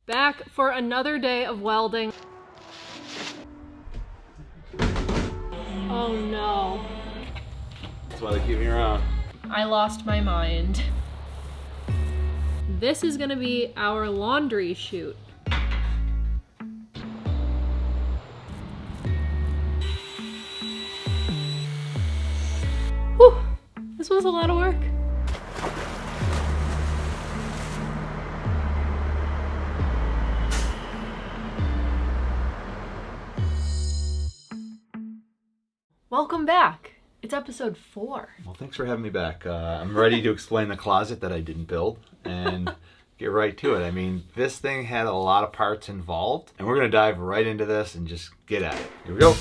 Back for another day of welding. Oh no. That's why they keep me around. I lost my mind. This is gonna be our laundry chute. Whew, this was a lot of work. Welcome back. It's episode 4. Well, thanks for having me back. I'm ready to explain the closet that I didn't build and get right to it. I mean, this thing had a lot of parts involved, and we're going to dive right into this and just get at it. Here we go.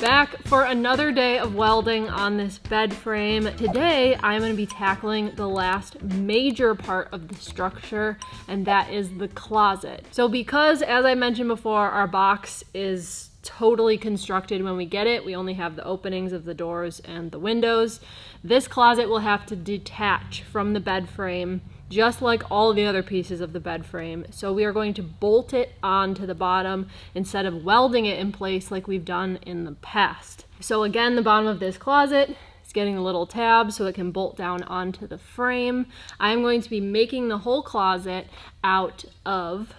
Back for another day of welding on this bed frame. Today, I'm going to be tackling the last major part of the structure, and that is the closet. So because, as I mentioned before, our box is totally constructed when we get it, we only have the openings of the doors and the windows, this closet will have to detach from the bed frame just like all the other pieces of the bed frame. So we are going to bolt it onto the bottom instead of welding it in place like we've done in the past. So again, the bottom of this closet is getting a little tab so it can bolt down onto the frame. I'm going to be making the whole closet out of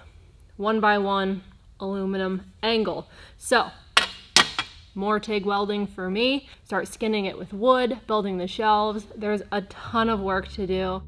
1x1 aluminum angle. So more TIG welding for me. Start skinning it with wood, building the shelves. There's a ton of work to do.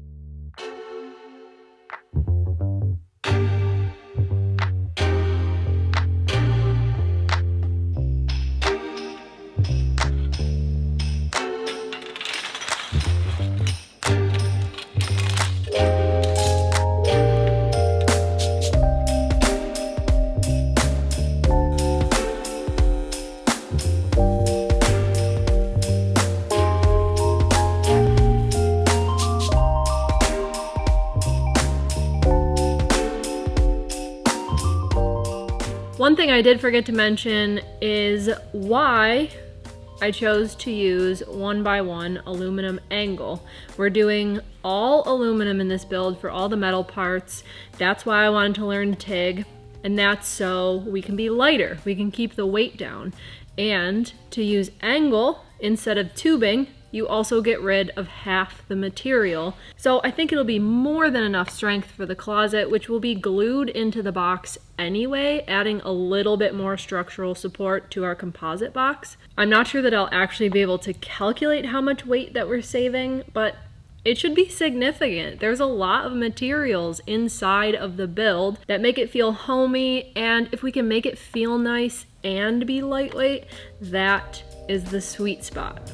One thing I did forget to mention is why I chose to use 1x1 aluminum angle. We're doing all aluminum in this build for all the metal parts. That's why I wanted to learn TIG, and that's so we can be lighter. We can keep the weight down. And to use angle instead of tubing, you also get rid of half the material. So I think it'll be more than enough strength for the closet, which will be glued into the box anyway, adding a little bit more structural support to our composite box. I'm not sure that I'll actually be able to calculate how much weight that we're saving, but it should be significant. There's a lot of materials inside of the build that make it feel homey, and if we can make it feel nice and be lightweight, that is the sweet spot.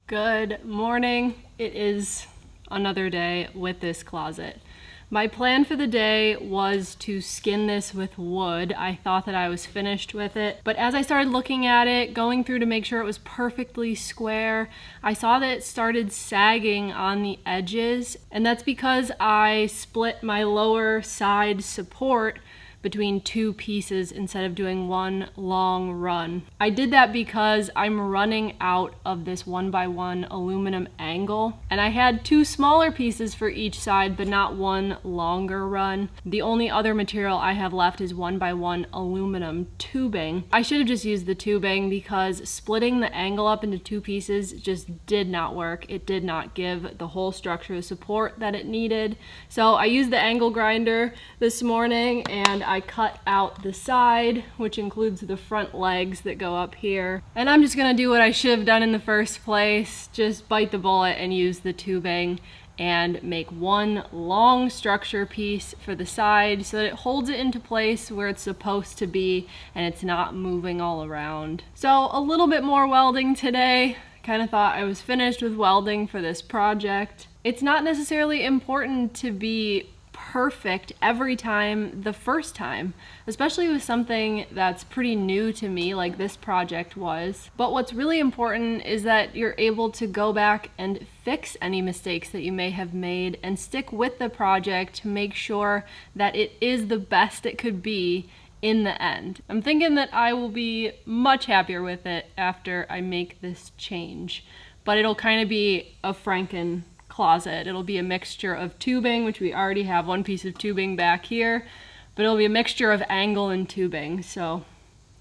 Good morning. It is another day with this closet. My plan for the day was to skin this with wood. I thought that I was finished with it, but as I started looking at it, going through to make sure it was perfectly square, I saw that it started sagging on the edges, and that's because I split my lower side support between two pieces instead of doing one long run. I did that because I'm running out of this 1x1 aluminum angle, and I had two smaller pieces for each side, but not one longer run. The only other material I have left is 1x1 aluminum tubing. I should have just used the tubing because splitting the angle up into two pieces just did not work. It did not give the whole structure the support that it needed. So I used the angle grinder this morning and I cut out the side, which includes the front legs that go up here. And I'm just gonna do what I should have done in the first place, just bite the bullet and use the tubing and make one long structure piece for the side so that it holds it into place where it's supposed to be and it's not moving all around. So a little bit more welding today. Kind of thought I was finished with welding for this project. It's not necessarily important to be perfect every time the first time, especially with something that's pretty new to me like this project was. But what's really important is that you're able to go back and fix any mistakes that you may have made and stick with the project to make sure that it is the best it could be in the end. I'm thinking that I will be much happier with it after I make this change, but it'll kind of be a Franken closet. It'll be a mixture of tubing, which we already have one piece of tubing back here, but it'll be a mixture of angle and tubing, so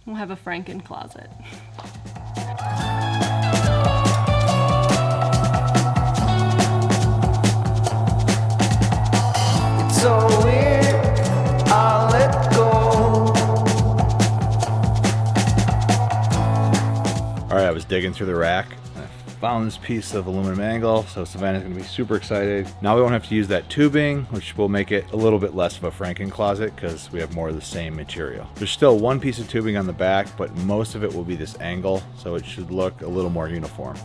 we'll have a Franken closet. It's so weird, I'll let go. All right, I was digging through the rack. Found this piece of aluminum angle, so Savannah's gonna be super excited. Now we won't have to use that tubing, which will make it a little bit less of a Franken closet because we have more of the same material. There's still one piece of tubing on the back, but most of it will be this angle, so it should look a little more uniform.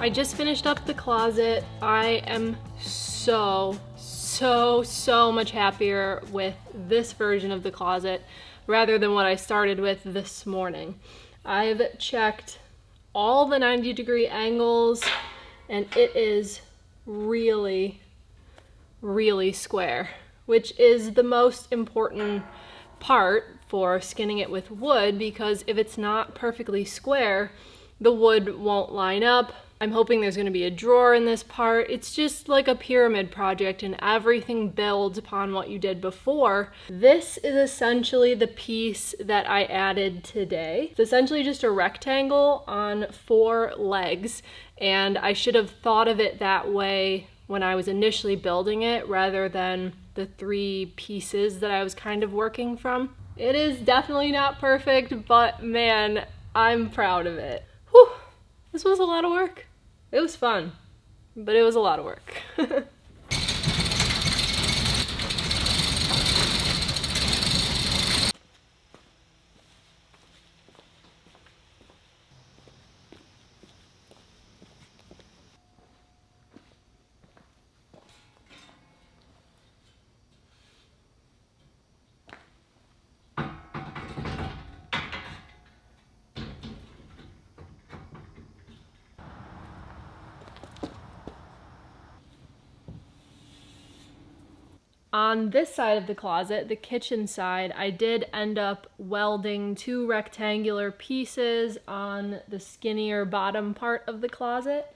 I just finished up the closet. I am so much happier with this version of the closet rather than what I started with this morning. I've checked all the 90-degree angles and it is really square, which is the most important part for skinning it with wood, because if it's not perfectly square, the wood won't line up. I'm hoping there's going to be a drawer in this part. It's just like a pyramid project and everything builds upon what you did before. This is essentially the piece that I added today. It's essentially just a rectangle on 4 legs, and I should have thought of it that way when I was initially building it rather than the 3 pieces that I was kind of working from. It is definitely not perfect, but man, I'm proud of it. Whew, this was a lot of work. It was fun, but it was a lot of work. On this side of the closet, the kitchen side, I did end up welding 2 rectangular pieces on the skinnier bottom part of the closet,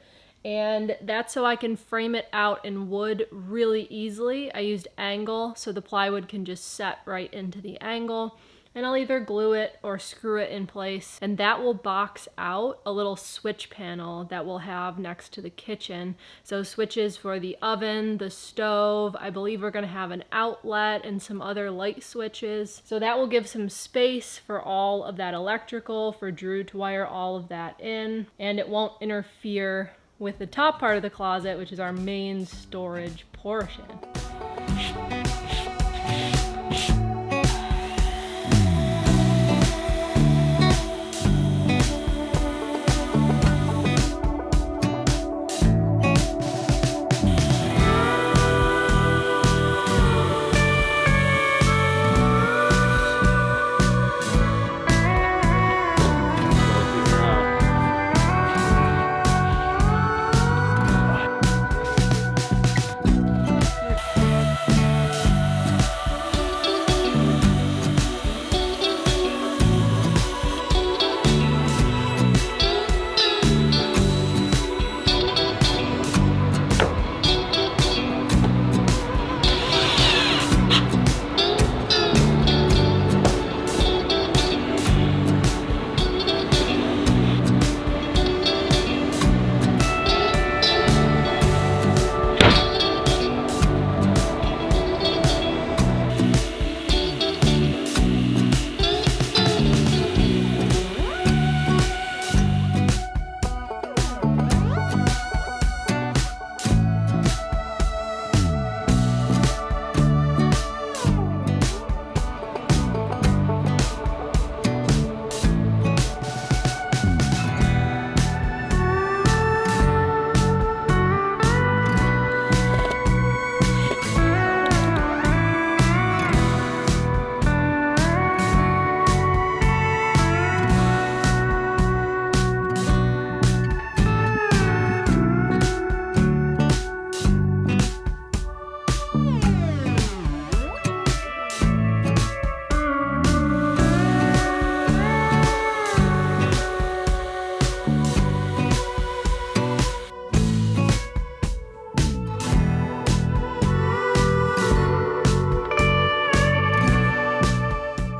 and that's so I can frame it out in wood really easily. I used angle so the plywood can just set right into the angle, and I'll either glue it or screw it in place, and that will box out a little switch panel that we'll have next to the kitchen. So switches for the oven, the stove, I believe we're gonna have an outlet and some other light switches. So that will give some space for all of that electrical, for Drew to wire all of that in, and it won't interfere with the top part of the closet, which is our main storage portion.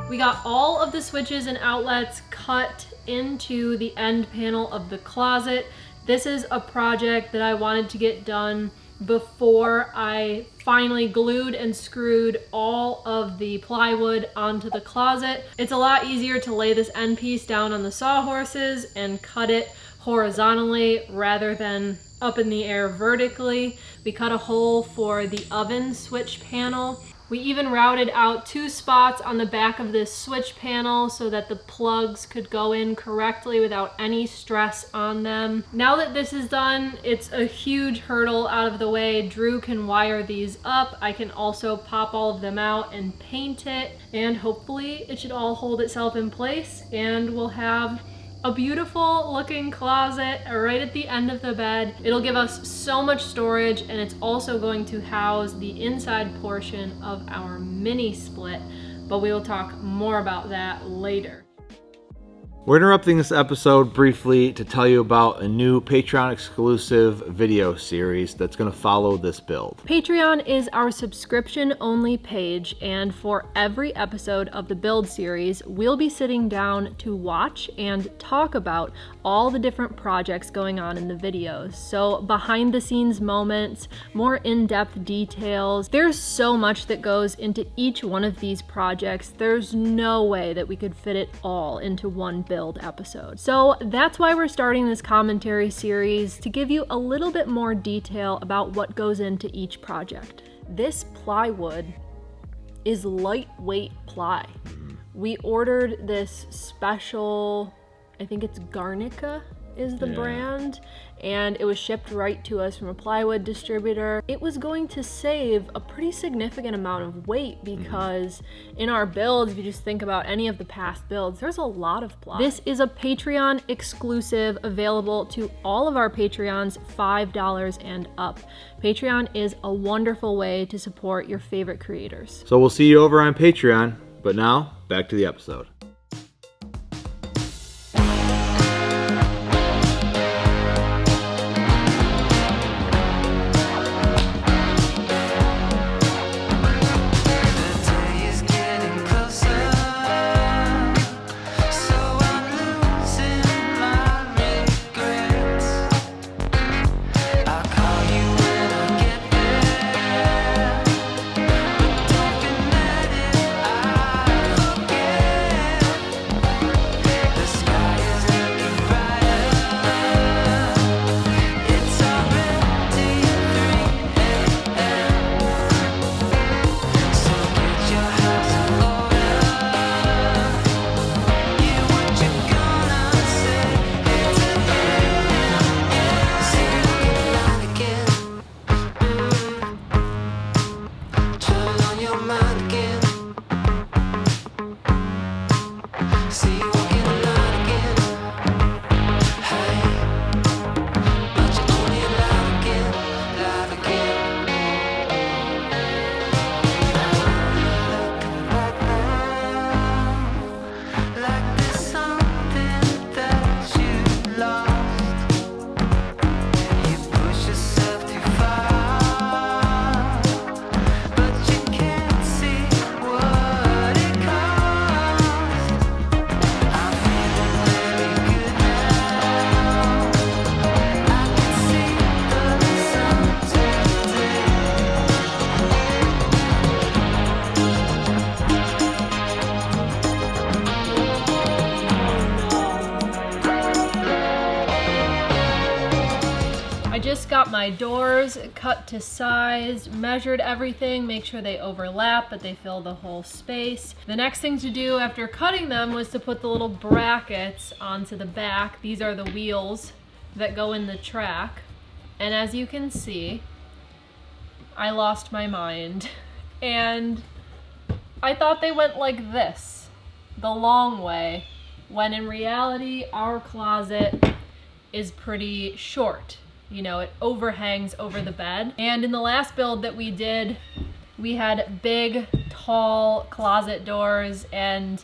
We got all of the switches and outlets cut into the end panel of the closet. This is a project that I wanted to get done before I finally glued and screwed all of the plywood onto the closet. It's a lot easier to lay this end piece down on the sawhorses and cut it horizontally rather than up in the air vertically. We cut a hole for the oven switch panel. We even routed out 2 spots on the back of this switch panel so that the plugs could go in correctly without any stress on them. Now that this is done, it's a huge hurdle out of the way. Drew can wire these up. I can also pop all of them out and paint it, and hopefully it should all hold itself in place, and we'll have a beautiful looking closet right at the end of the bed. It'll give us so much storage, and it's also going to house the inside portion of our mini split, but we will talk more about that later. We're interrupting this episode briefly to tell you about a new Patreon exclusive video series that's going to follow this build. Patreon is our subscription only page, and for every episode of the build series, we'll be sitting down to watch and talk about all the different projects going on in the videos. So behind the scenes moments, more in-depth details. There's so much that goes into each one of these projects. There's no way that we could fit it all into one build episode. So that's why we're starting this commentary series, to give you a little bit more detail about what goes into each project. This plywood is lightweight ply. We ordered this special, I think it's Garnica is the brand, and it was shipped right to us from a plywood distributor. It was going to save a pretty significant amount of weight because in our builds, if you just think about any of the past builds, there's a lot of ply. This is a Patreon exclusive, available to all of our Patreons, $5 and up. Patreon is a wonderful way to support your favorite creators. So we'll see you over on Patreon, but now back to the episode. got my doors cut to size, measured everything, make sure they overlap, but they fill the whole space. The next thing to do after cutting them was to put the little brackets onto the back. These are the wheels that go in the track. And as you can see, I lost my mind. And I thought they went like this, the long way, when in reality, our closet is pretty short. You know, it overhangs over the bed. And in the last build that we did, we had big, tall closet doors, and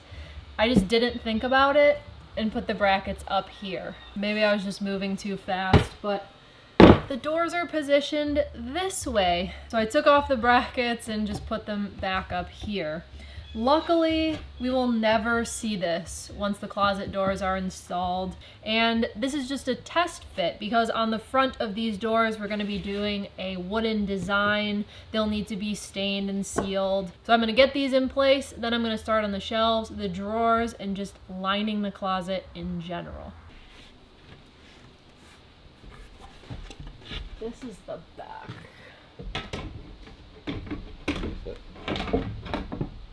I just didn't think about it and put the brackets up here. Maybe I was just moving too fast, but the doors are positioned this way. So I took off the brackets and just put them back up here. Luckily, we will never see this once the closet doors are installed. And this is just a test fit because on the front of these doors, we're gonna be doing a wooden design. They'll need to be stained and sealed. So I'm gonna get these in place, then I'm gonna start on the shelves, the drawers, and just lining the closet in general. This is the back.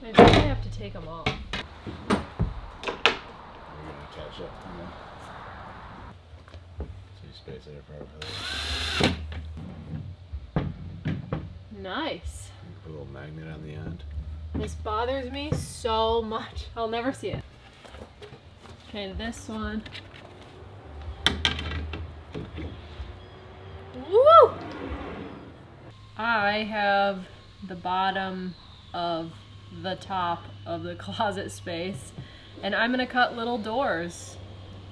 Maybe I have to take them off. Are you gonna attach it? So you space it properly. Nice. Put a little magnet on the end. This bothers me so much. I'll never see it. Okay, this one. Woo! I have the bottom of the top of the closet space, and I'm gonna cut little doors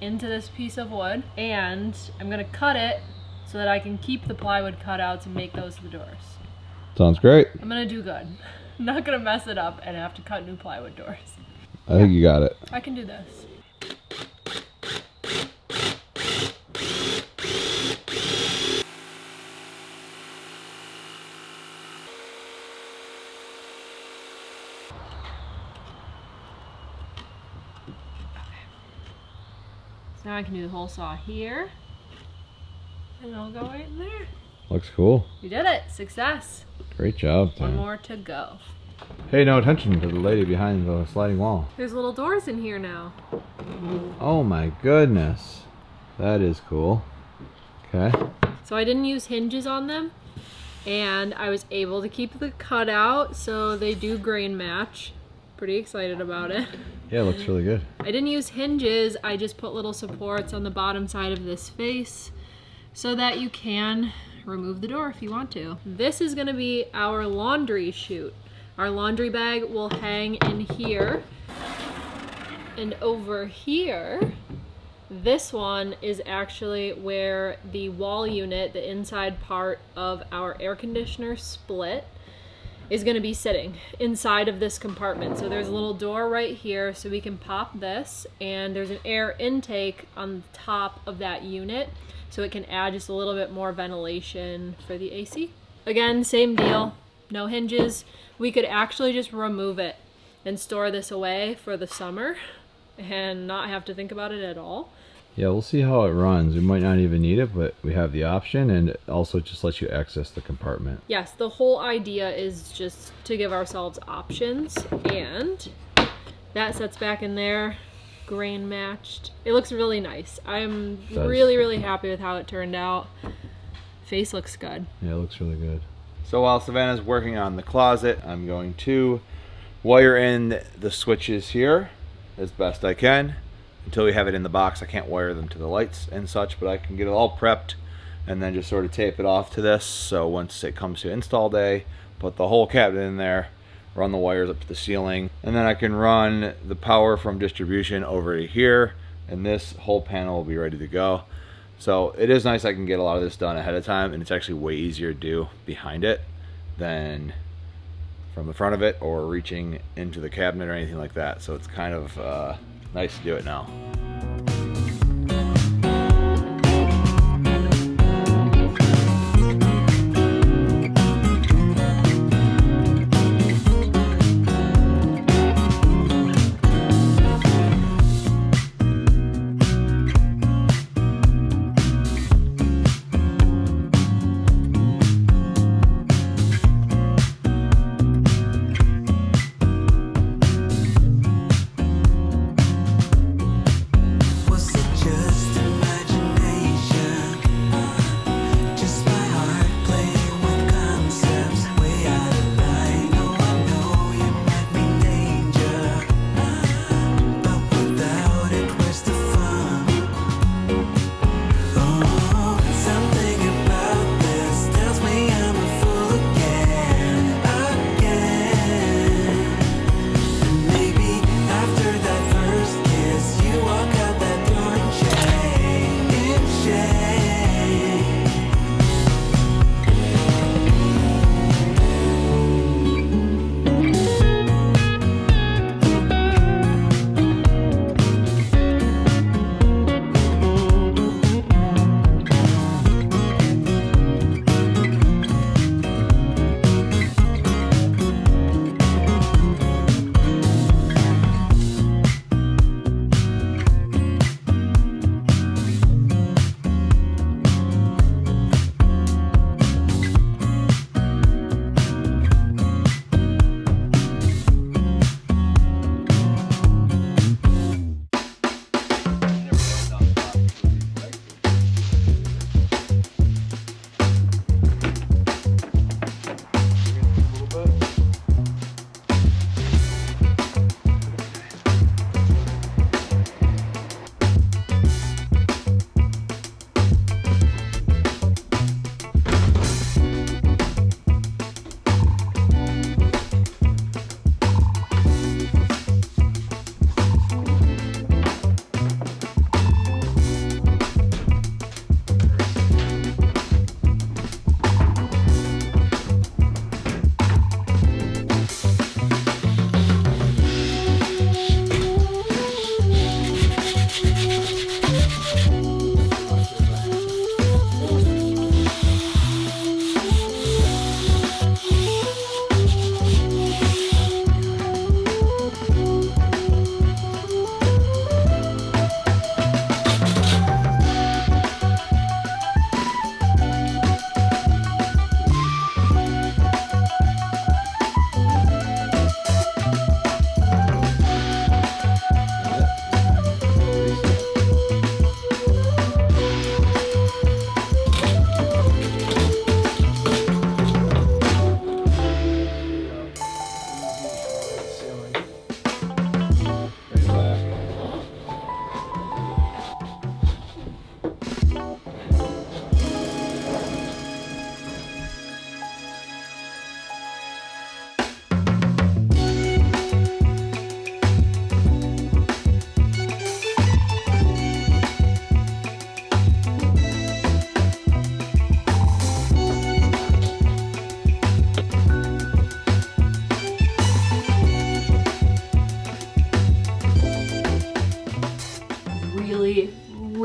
into this piece of wood, and I'm gonna cut it so that I can keep the plywood cutouts and make those the doors. Sounds great. I'm gonna do good. I'm not gonna mess it up and have to cut new plywood doors. I think you got it. I can do this. Now I can do the hole saw here, and it'll go right in there. Looks cool. We did it. Success. Great job, Tim. One more to go. Hey, no attention to the lady behind the sliding wall. There's little doors in here now. Oh my goodness. That is cool. Okay. So I didn't use hinges on them, and I was able to keep the cutout so they do grain match. Pretty excited about it. Yeah, it looks really good. I didn't use hinges, I just put little supports on the bottom side of this face so that you can remove the door if you want to. This is gonna be our laundry chute. Our laundry bag will hang in here. And over here, this one is actually where the wall unit, the inside part of our air conditioner split, is going to be sitting inside of this compartment. So there's a little door right here so we can pop this, and there's an air intake on the top of that unit so it can add just a little bit more ventilation for the AC. Again, same deal, no hinges. We could actually just remove it and store this away for the summer and not have to think about it at all. Yeah, we'll see how it runs. We might not even need it, but we have the option, and it also just lets you access the compartment. Yes, the whole idea is just to give ourselves options, and that sets back in there, grain matched. It looks really nice. I'm really, really happy with how it turned out. Face looks good. Yeah, it looks really good. So while Savannah's working on the closet, I'm going to wire in the switches here as best I can. Until we have it in the box, I can't wire them to the lights and such, but I can get it all prepped and then just sort of tape it off to this. So once it comes to install day, put the whole cabinet in there, run the wires up to the ceiling, and then I can run the power from distribution over to here, and this whole panel will be ready to go. So it is nice I can get a lot of this done ahead of time, and it's actually way easier to do behind it than from the front of it or reaching into the cabinet or anything like that. So it's kind of nice to do it now.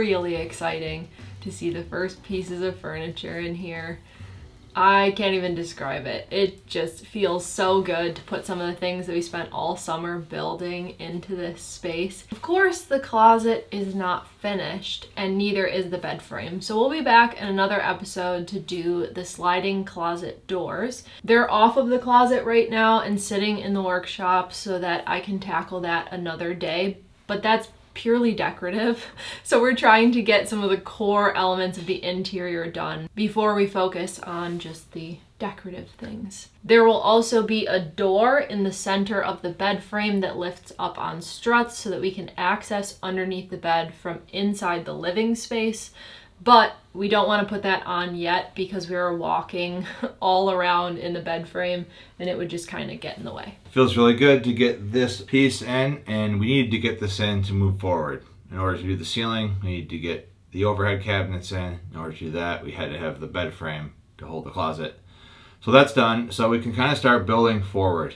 really exciting to see the first pieces of furniture in here. I can't even describe it. It just feels so good to put some of the things that we spent all summer building into this space. Of course, the closet is not finished, and neither is the bed frame. So we'll be back in another episode to do the sliding closet doors. They're off of the closet right now and sitting in the workshop so that I can tackle that another day, but that's purely decorative. So we're trying to get some of the core elements of the interior done before we focus on just the decorative things. There will also be a door in the center of the bed frame that lifts up on struts so that we can access underneath the bed from inside the living space. But we don't want to put that on yet because we are walking all around in the bed frame and it would just kind of get in the way. Feels really good to get this piece in, and we needed to get this in to move forward. In order to do the ceiling, we need to get the overhead cabinets in. In order to do that, we had to have the bed frame to hold the closet. So that's done, so we can kind of start building forward.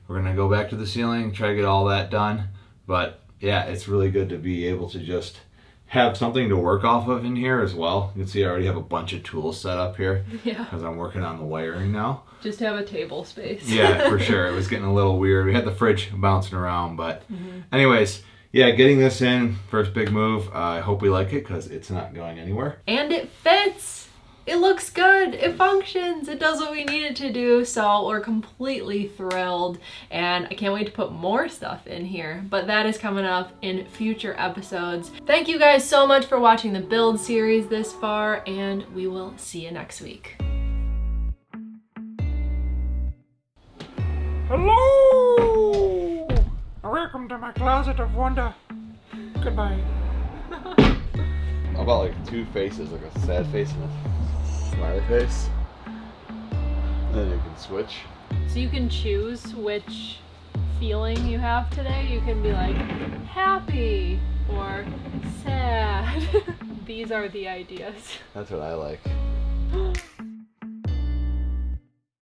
We're gonna go back to the ceiling, try to get all that done. But yeah, it's really good to be able to just have something to work off of in here as well. You can see I already have a bunch of tools set up here. Yeah. Because I'm working on the wiring now. Just have a table space. Yeah, for sure. It was getting a little weird. We had the fridge bouncing around, but anyways, yeah, getting this in, first big move. I hope we like it because it's not going anywhere. And it fits! It looks good, it functions, it does what we need it to do, so we're completely thrilled, and I can't wait to put more stuff in here, but that is coming up in future episodes. Thank you guys so much for watching the build series this far, and we will see you next week. Hello! Welcome to my closet of wonder. Goodbye. How about like two faces, like a sad face and a smiley face? And then you can switch. So you can choose which feeling you have today. You can be like happy or sad. These are the ideas. That's what I like.